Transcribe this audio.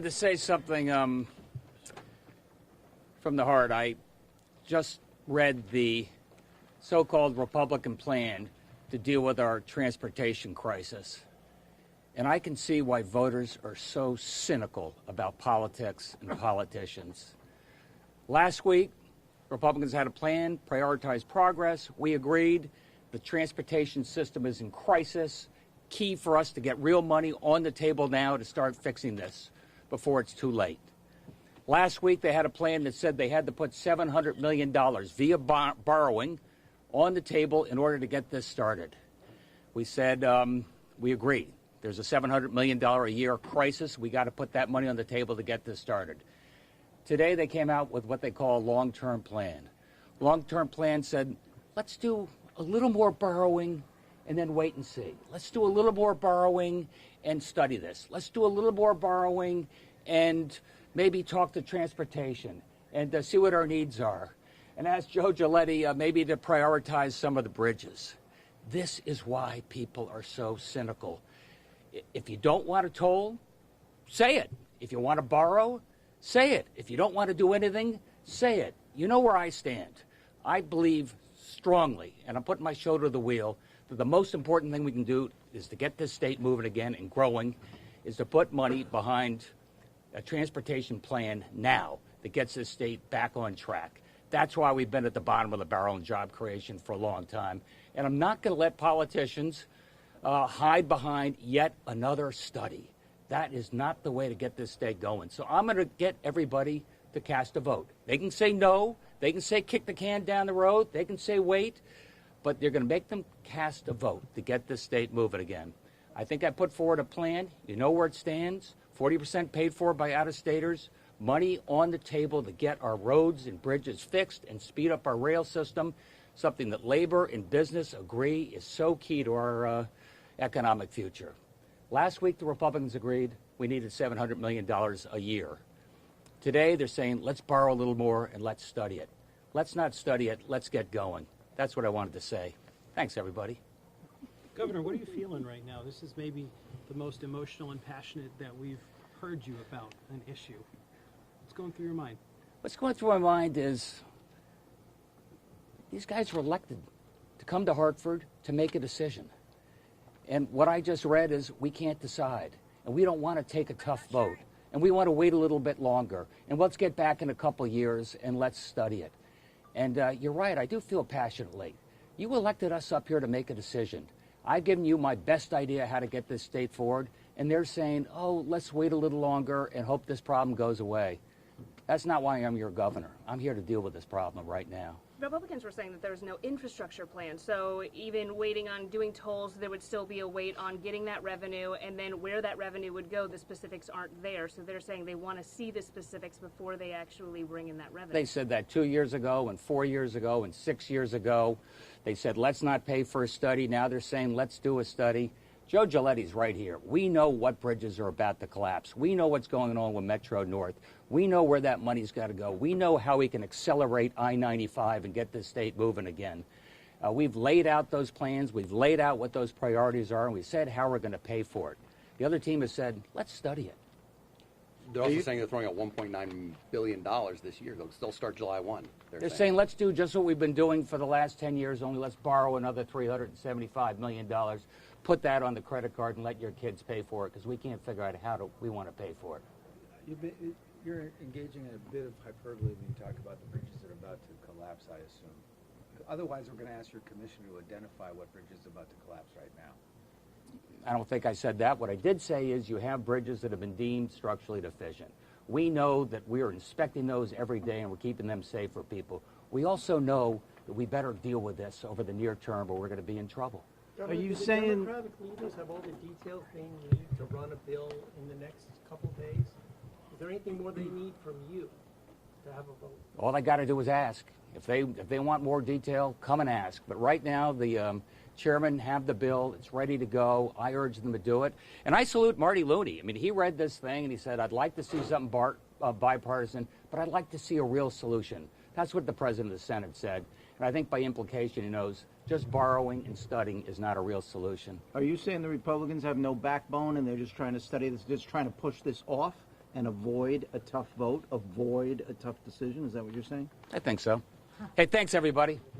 To say something from the heart, I just read the so-called Republican plan to deal with our transportation crisis. And I can see why voters are so cynical about politics and politicians. Last week, Republicans had a plan, prioritized progress. We agreed the transportation system is in crisis. Key for us to get real money on the table now to start fixing this before it's too late. Last week, they had a plan that said they had to put $700 million via borrowing on the table in order to get this started. We said we agree. There's a $700 million a year crisis. We got to put that money on the table to get this started. Today, they came out with what they call a long-term plan. Long-term plan said, let's do a little more borrowing and then wait and see. Let's do a little more borrowing and study this. Let's do a little more borrowing and maybe talk to transportation and see what our needs are. And ask Joe Giletti maybe to prioritize some of the bridges. This is why people are so cynical. If you don't want to toll, say it. If you want to borrow, say it. If you don't want to do anything, say it. You know where I stand. I believe strongly, and I'm putting my shoulder to the wheel, that the most important thing we can do is to get this state moving again and growing, is to put money behind a transportation plan now that gets this state back on track. That's why we've been at the bottom of the barrel in job creation for a long time. And I'm not going to let politicians hide behind yet another study. That is not the way to get this state going. So I'm going to get everybody to cast a vote. They can say no. They can say kick the can down the road. They can say wait. But they're going to make them cast a vote to get this state moving again. I think I put forward a plan. You know where it stands. 40% paid for by out-of-staters. Money on the table to get our roads and bridges fixed and speed up our rail system, something that labor and business agree is so key to our economic future. Last week, the Republicans agreed we needed $700 million a year. Today, they're saying, let's borrow a little more and let's study it. Let's not study it. Let's get going. That's what I wanted to say. Thanks, everybody. Governor, what are you feeling right now? This is maybe the most emotional and passionate that we've heard you about an issue. What's going through your mind? What's going through my mind is these guys were elected to come to Hartford to make a decision. And what I just read is we can't decide. And we don't want to take a tough vote. And we want to wait a little bit longer. And let's get back in a couple years and let's study it. And you're right, I do feel passionately. You elected us up here to make a decision. I've given you my best idea how to get this state forward. And they're saying, oh, let's wait a little longer and hope this problem goes away. That's not why I'm your governor. I'm here to deal with this problem right now. Republicans were saying that there was no infrastructure plan, so even waiting on doing tolls, there would still be a wait on getting that revenue, and then where that revenue would go, the specifics aren't there. So they're saying they want to see the specifics before they actually bring in that revenue. They said that 2 years ago and 4 years ago and 6 years ago. They said, let's not pay for a study. Now they're saying, let's do a study. Joe Giletti's right here. We know what bridges are about to collapse. We know what's going on with Metro North. We know where that money's got to go. We know how we can accelerate I-95 and get this state moving again. We've laid out those plans. We've laid out what those priorities are, and we said how we're going to pay for it. The other team has said, let's study it. They're also saying they're throwing out $1.9 billion this year. They'll start July 1. They're saying let's do just what we've been doing for the last 10 years, only let's borrow another $375 million, put that on the credit card and let your kids pay for it, because we can't figure out how we want to pay for it. You're engaging in a bit of hyperbole when you talk about the bridges that are about to collapse, I assume. Otherwise, we're going to ask your commission to identify what bridge is about to collapse right now. I don't think I said that. What I did say is you have bridges that have been deemed structurally deficient. We know that we are inspecting those every day and we're keeping them safe for people. We also know that we better deal with this over the near term or we're going to be in trouble. Are you saying the Democratic leaders have all the details they need to run a bill in the next couple days? Is there anything more they need from you to have a vote? All I got to do is ask. If they want more detail, come and ask. But right now, the chairman have the bill. It's ready to go. I urge them to do it. And I salute Marty Looney. I mean, he read this thing and he said, I'd like to see something bipartisan, but I'd like to see a real solution. That's what the president of the Senate said. And I think by implication, he knows just borrowing and studying is not a real solution. Are you saying the Republicans have no backbone and they're just trying to study this, just trying to push this off and avoid a tough vote, avoid a tough decision? Is that what you're saying? I think so. Hey, thanks, everybody.